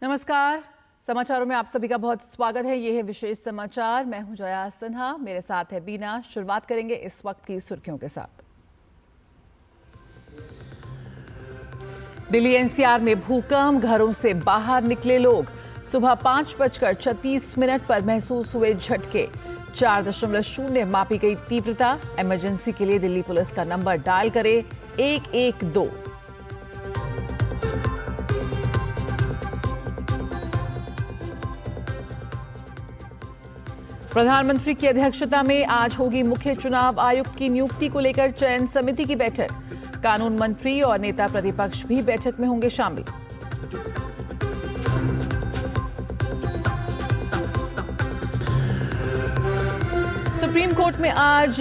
नमस्कार। समाचारों में आप सभी का बहुत स्वागत है। ये है विशेष समाचार। मैं हूं जया सिन्हा, मेरे साथ है बीना। शुरुआत करेंगे इस वक्त की सुर्खियों के साथ। दिल्ली एनसीआर में भूकंप, घरों से बाहर निकले लोग। सुबह 5:36 पर महसूस हुए झटके। 4.0 मापी गई तीव्रता। इमरजेंसी के लिए दिल्ली पुलिस का नंबर डायल करें 112। प्रधानमंत्री की अध्यक्षता में आज होगी मुख्य चुनाव आयुक्त की नियुक्ति को लेकर चयन समिति की बैठक। कानून मंत्री और नेता प्रतिपक्ष भी बैठक में होंगे शामिल। सुप्रीम कोर्ट में आज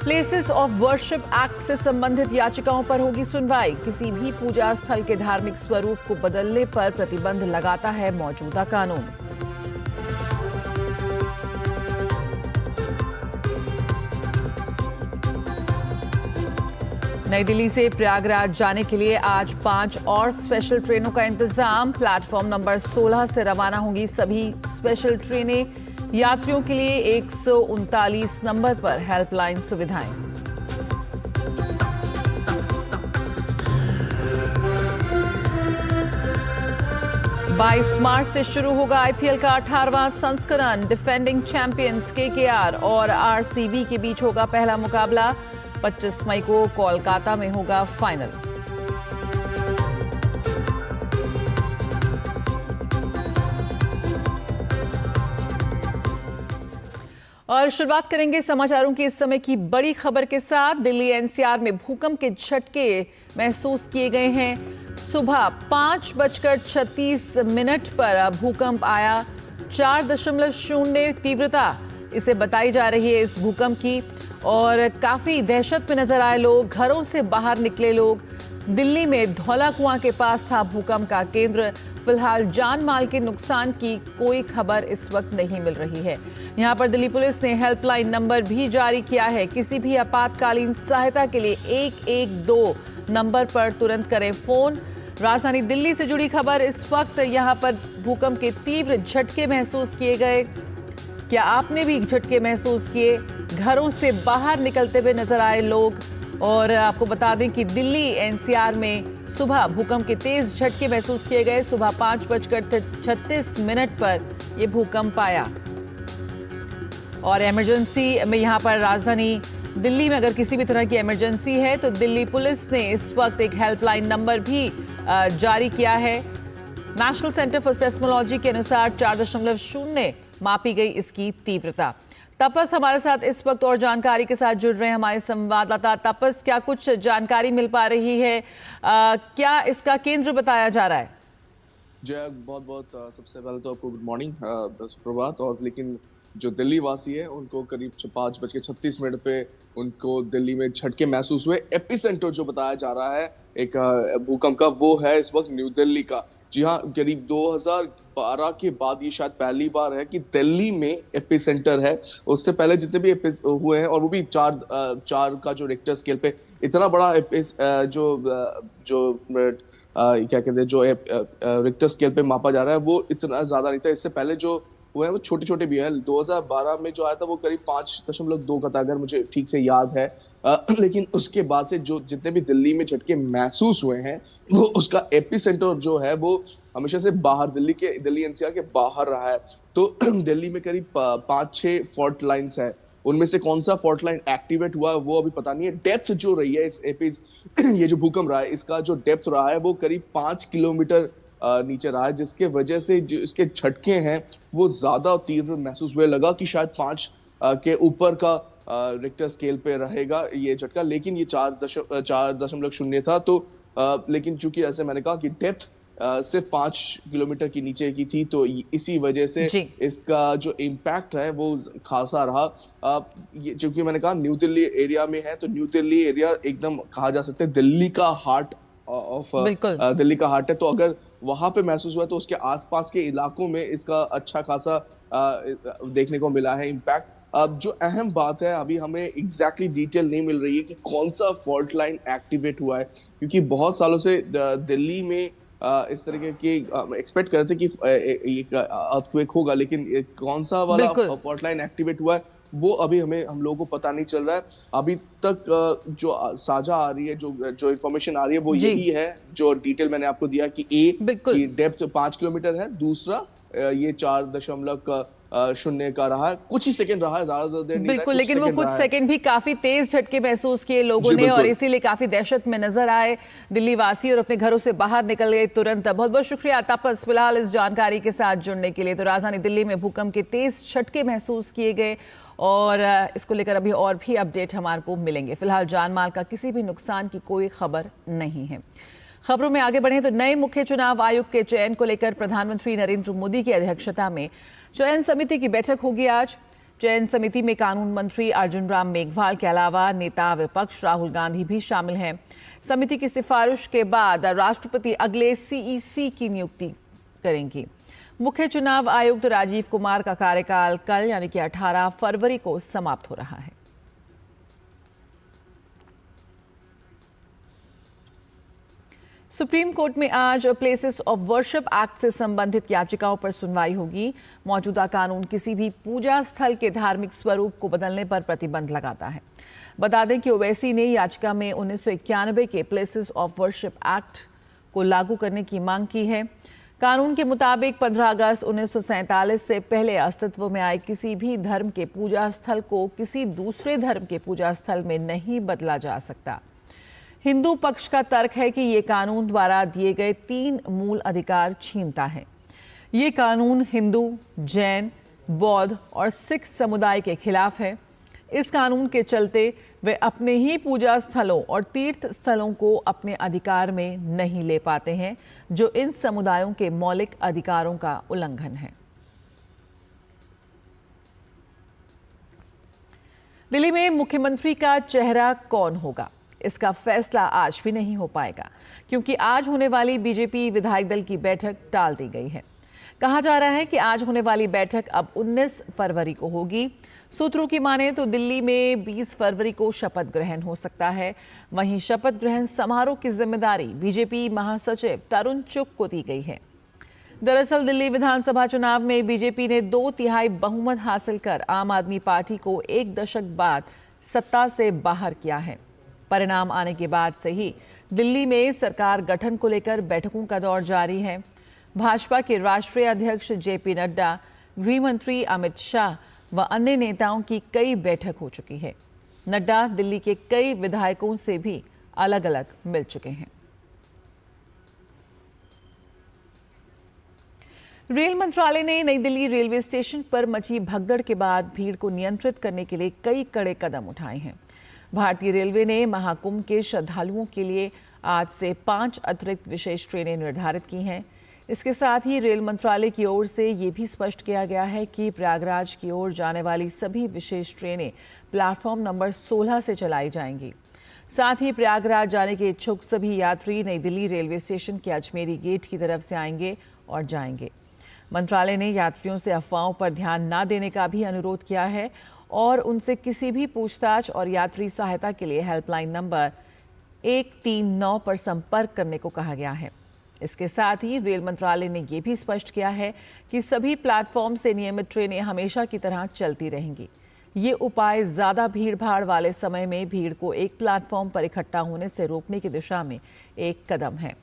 प्लेसेस ऑफ वर्शिप एक्ट से संबंधित याचिकाओं पर होगी सुनवाई। किसी भी पूजा स्थल के धार्मिक स्वरूप को बदलने पर प्रतिबंध लगाता है मौजूदा कानून। नई दिल्ली से प्रयागराज जाने के लिए आज 5 और स्पेशल ट्रेनों का इंतजाम। प्लेटफॉर्म नंबर 16 से रवाना होंगी सभी स्पेशल ट्रेनें। यात्रियों के लिए 139 नंबर पर हेल्पलाइन सुविधाएं। बाईस मार्च से शुरू होगा आईपीएल का 18वां संस्करण। डिफेंडिंग चैंपियंस केकेआर और आरसीबी के बीच होगा पहला मुकाबला। 25 मई को कोलकाता में होगा फाइनल। और शुरुआत करेंगे समाचारों की इस समय की बड़ी खबर के साथ। दिल्ली एनसीआर में भूकंप के झटके महसूस किए गए हैं। सुबह 5:36 पर भूकंप आया। 4.0 तीव्रता इसे बताई जा रही है इस भूकंप की। और काफी दहशत में नजर आए लोग, घरों से बाहर निकले लोग। दिल्ली में धौला कुआं के पास था भूकंप का केंद्र। फिलहाल जान माल के नुकसान की कोई खबर इस वक्त नहीं मिल रही है। यहां पर दिल्ली पुलिस ने हेल्पलाइन नंबर भी जारी किया है। किसी भी आपातकालीन सहायता के लिए 112 नंबर पर तुरंत करें फोन। राजधानी दिल्ली से जुड़ी खबर इस वक्त। यहां पर भूकंप के तीव्र झटके महसूस किए गए। क्या आपने भी झटके महसूस किए? घरों से बाहर निकलते हुए नजर आए लोग। और आपको बता दें कि दिल्ली एनसीआर में सुबह भूकंप के तेज झटके महसूस किए गए। सुबह 5:36 पर यह भूकंप आया। और इमरजेंसी में यहां पर राजधानी दिल्ली में अगर किसी भी तरह की इमरजेंसी है तो दिल्ली पुलिस ने इस वक्त एक हेल्पलाइन नंबर भी जारी किया है। नेशनल सेंटर फॉर सेस्मोलॉजी के अनुसार 4.0 मापी गई इसकी तीव्रता। तपस हमारे साथ इस वक्त और जानकारी के साथ जुड़ रहे हैं हमारे संवाददाता। तपस, क्या कुछ जानकारी मिल पा रही है? क्या इसका केंद्र बताया जा रहा है? जय, बहुत बहुत सबसे पहले तो आपको गुड मॉर्निंग, सुप्रभात। और लेकिन जो दिल्ली वासी है उनको करीब 5:36 पे उनको दिल्ली में झटके महसूस हुए। एपिसेंटर जो बताया जा रहा है एक भूकंप का, वो है इस वक्त न्यू दिल्ली का। जी हाँ, करीब 2012 के बाद ये शायद पहली बार है कि दिल्ली में एपिसेंटर है। उससे पहले जितने भी हुए हैं, और वो भी 4 का जो रिक्टर स्केल पे इतना बड़ा क्या कहते हैं, जो रिक्टर स्केल पे मापा जा रहा है वो इतना ज्यादा नहीं था। इससे पहले जो हुए हैं वो छोटे छोटे भी हैं। 2012 में जो आया था वो करीब 5.2 का था, अगर मुझे ठीक से याद है। लेकिन उसके बाद से जो जितने भी दिल्ली में झटके महसूस हुए हैं वो उसका एपिसेंटर जो है वो हमेशा से बाहर, दिल्ली एनसीआर के बाहर रहा है। तो दिल्ली में करीब 5-6 फॉल्ट लाइन्स है। उनमें से कौन सा फॉल्ट लाइन एक्टिवेट हुआ वो अभी पता नहीं है। डेप्थ जो रही है ये जो भूकंप रहा है इसका जो डेप्थ रहा है वो करीब 5 किलोमीटर नीचे रहा है, जिसके वजह से जो इसके झटके हैं वो ज्यादा तीव्र महसूस हुए। लगा कि शायद 5 के ऊपर का रिक्टर स्केल पे रहेगा ये झटका, लेकिन ये 4.0 था। तो लेकिन चूंकि ऐसे मैंने कहा कि डेप्थ सिर्फ 5 किलोमीटर की नीचे की थी, तो इसी वजह से इसका जो इम्पैक्ट है वो खासा रहा। ये चूंकि मैंने कहा न्यू दिल्ली एरिया में है, तो न्यू दिल्ली एरिया एकदम कहा जा सकता है दिल्ली का हार्ट दिल्ली का हार्ट है। तो अगर वहां पे महसूस हुआ तो उसके आसपास के इलाकों में इसका अच्छा खासा देखने को मिला है इम्पैक्ट। अब जो अहम बात है, अभी हमें एग्जैक्टली डिटेल नहीं मिल रही है कि कौन सा फॉल्ट लाइन एक्टिवेट हुआ है, क्योंकि बहुत सालों से दिल्ली में इस तरीके की एक्सपेक्ट कर रहे थे कि एक अर्थक्वेक होगा, लेकिन कौन सा वाला बिल्कुल। फॉल्ट लाइन एक्टिवेट हुआ है वो अभी हम लोगों को पता नहीं चल रहा है। अभी तक जो साझा आ रही है, जो इन्फॉर्मेशन आ रही है वो जी, यही है, जो डिटेल मैंने आपको दिया कि बिल्कुल। की डेप्थ 5 किलोमीटर है, दूसरा ये 4.0 का रहा है, कुछ ही सेकंड रहा है, ज्यादा देर नहीं रहा है, बिल्कुल, कुछ लेकिन वो सेकंड कुछ रहा है। सेकंड भी काफी तेज झटके महसूस किए लोगों जी ने और बिल्कुल। इसीलिए काफी दहशत में नजर आए दिल्ली वासी और अपने घरों से बाहर निकल गए तुरंत। बहुत बहुत शुक्रिया तापस फिलहाल इस जानकारी के साथ जुड़ने के लिए। तो राजधानी दिल्ली में भूकंप के तेज झटके महसूस किए गए और इसको लेकर अभी और भी अपडेट हमारे को मिलेंगे। फिलहाल जान माल का किसी भी नुकसान की कोई खबर नहीं है। खबरों में आगे बढ़े तो नए मुख्य चुनाव आयुक्त के चयन को लेकर प्रधानमंत्री नरेंद्र मोदी की अध्यक्षता में चयन समिति की बैठक होगी आज। चयन समिति में कानून मंत्री अर्जुन राम मेघवाल के अलावा नेता विपक्ष राहुल गांधी भी शामिल हैं। समिति की सिफारिश के बाद राष्ट्रपति अगले सीईसी की नियुक्ति करेंगी। मुख्य चुनाव आयुक्त राजीव कुमार का कार्यकाल कल यानी कि 18 फरवरी को समाप्त हो रहा है। सुप्रीम कोर्ट में आज प्लेसेस ऑफ वर्शिप एक्ट से संबंधित याचिकाओं पर सुनवाई होगी। मौजूदा कानून किसी भी पूजा स्थल के धार्मिक स्वरूप को बदलने पर प्रतिबंध लगाता है। बता दें कि ओवैसी ने याचिका में 1991 के प्लेसेस ऑफ वर्शिप एक्ट को लागू करने की मांग की है। कानून के मुताबिक 15 अगस्त 1947 से पहले अस्तित्व में आए किसी भी धर्म के पूजा स्थल को किसी दूसरे धर्म के पूजा स्थल में नहीं बदला जा सकता। हिंदू पक्ष का तर्क है कि ये कानून द्वारा दिए गए 3 मूल अधिकार छीनता है। ये कानून हिंदू, जैन, बौद्ध और सिख समुदाय के खिलाफ है। इस कानून के चलते वे अपने ही पूजा स्थलों और तीर्थ स्थलों को अपने अधिकार में नहीं ले पाते हैं, जो इन समुदायों के मौलिक अधिकारों का उल्लंघन है। दिल्ली में मुख्यमंत्री का चेहरा कौन होगा, इसका फैसला आज भी नहीं हो पाएगा, क्योंकि आज होने वाली बीजेपी विधायक दल की बैठक टाल दी गई है। कहा जा रहा है कि आज होने वाली बैठक अब 19 फरवरी को होगी। सूत्रों की माने तो दिल्ली में 20 फरवरी को शपथ ग्रहण हो सकता है। वहीं शपथ ग्रहण समारोह की जिम्मेदारी बीजेपी महासचिव तरुण चुग को दी गई है। दरअसल दिल्ली विधानसभा चुनाव में बीजेपी ने 2/3 बहुमत हासिल कर आम आदमी पार्टी को 1 दशक बाद सत्ता से बाहर किया है। परिणाम आने के बाद से ही दिल्ली में सरकार गठन को लेकर बैठकों का दौर जारी है। भाजपा के राष्ट्रीय अध्यक्ष जेपी नड्डा, गृह मंत्री अमित शाह व अन्य नेताओं की कई बैठक हो चुकी है। नड्डा दिल्ली के कई विधायकों से भी अलग अलग मिल चुके हैं। रेल मंत्रालय ने नई दिल्ली रेलवे स्टेशन पर मची भगदड़ के बाद भीड़ को नियंत्रित करने के लिए कई कड़े कदम उठाए हैं। भारतीय रेलवे ने महाकुंभ के श्रद्धालुओं के लिए आज से 5 अतिरिक्त विशेष ट्रेनें निर्धारित की हैं। इसके साथ ही रेल मंत्रालय की ओर से ये भी स्पष्ट किया गया है कि प्रयागराज की ओर जाने वाली सभी विशेष ट्रेनें प्लेटफॉर्म नंबर 16 से चलाई जाएंगी। साथ ही प्रयागराज जाने के इच्छुक सभी यात्री नई दिल्ली रेलवे स्टेशन के अजमेरी गेट की तरफ से आएंगे और जाएंगे। मंत्रालय ने यात्रियों से अफवाहों पर ध्यान न देने का भी अनुरोध किया है और उनसे किसी भी पूछताछ और यात्री सहायता के लिए हेल्पलाइन नंबर 139 पर संपर्क करने को कहा गया है। इसके साथ ही रेल मंत्रालय ने यह भी स्पष्ट किया है कि सभी प्लेटफॉर्म से नियमित ट्रेनें हमेशा की तरह चलती रहेंगी। ये उपाय ज्यादा भीड़भाड़ वाले समय में भीड़ को एक प्लेटफॉर्म पर इकट्ठा होने से रोकने की दिशा में एक कदम है।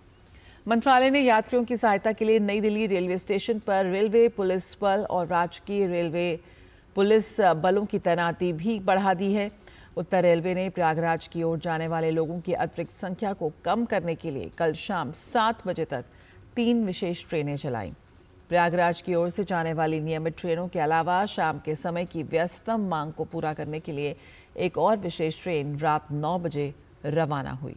मंत्रालय ने यात्रियों की सहायता के लिए नई दिल्ली रेलवे स्टेशन पर रेलवे पुलिस बल और राजकीय रेलवे पुलिस बलों की तैनाती भी बढ़ा दी है। उत्तर रेलवे ने प्रयागराज की ओर जाने वाले लोगों की अतिरिक्त संख्या को कम करने के लिए कल शाम 7 बजे तक 3 विशेष ट्रेनें चलाईं। प्रयागराज की ओर से जाने वाली नियमित ट्रेनों के अलावा शाम के समय की व्यस्ततम मांग को पूरा करने के लिए एक और विशेष ट्रेन रात 9 बजे रवाना हुई।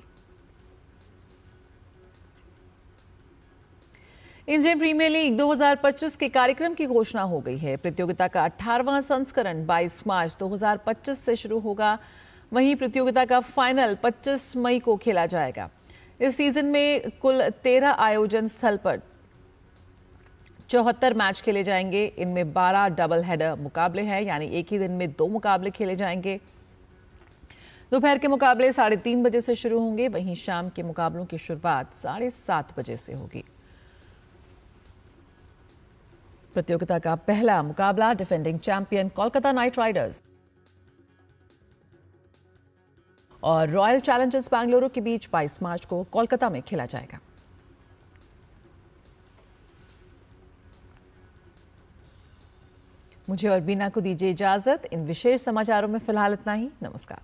इंडियन प्रीमियर लीग 2025 के कार्यक्रम की घोषणा हो गई है। प्रतियोगिता का 18वां संस्करण 22 मार्च 2025 से शुरू होगा। वहीं प्रतियोगिता का फाइनल 25 मई को खेला जाएगा। इस सीजन में कुल 13 आयोजन स्थल पर 74 मैच खेले जाएंगे। इनमें 12 डबल हेडर मुकाबले हैं, यानी एक ही दिन में 2 मुकाबले खेले जाएंगे। दोपहर के मुकाबले 3:30 बजे से शुरू होंगे, वहीं शाम के मुकाबलों की शुरुआत 7:30 बजे से होगी। प्रतियोगिता का पहला मुकाबला defending champion Kolkata night Riders और रॉयल चैलेंजर्स बेंगलुरु के बीच 22 मार्च को कोलकाता में खेला जाएगा। मुझे और बीना को दीजिए इजाजत। इन विशेष समाचारों में फिलहाल इतना ही। नमस्कार।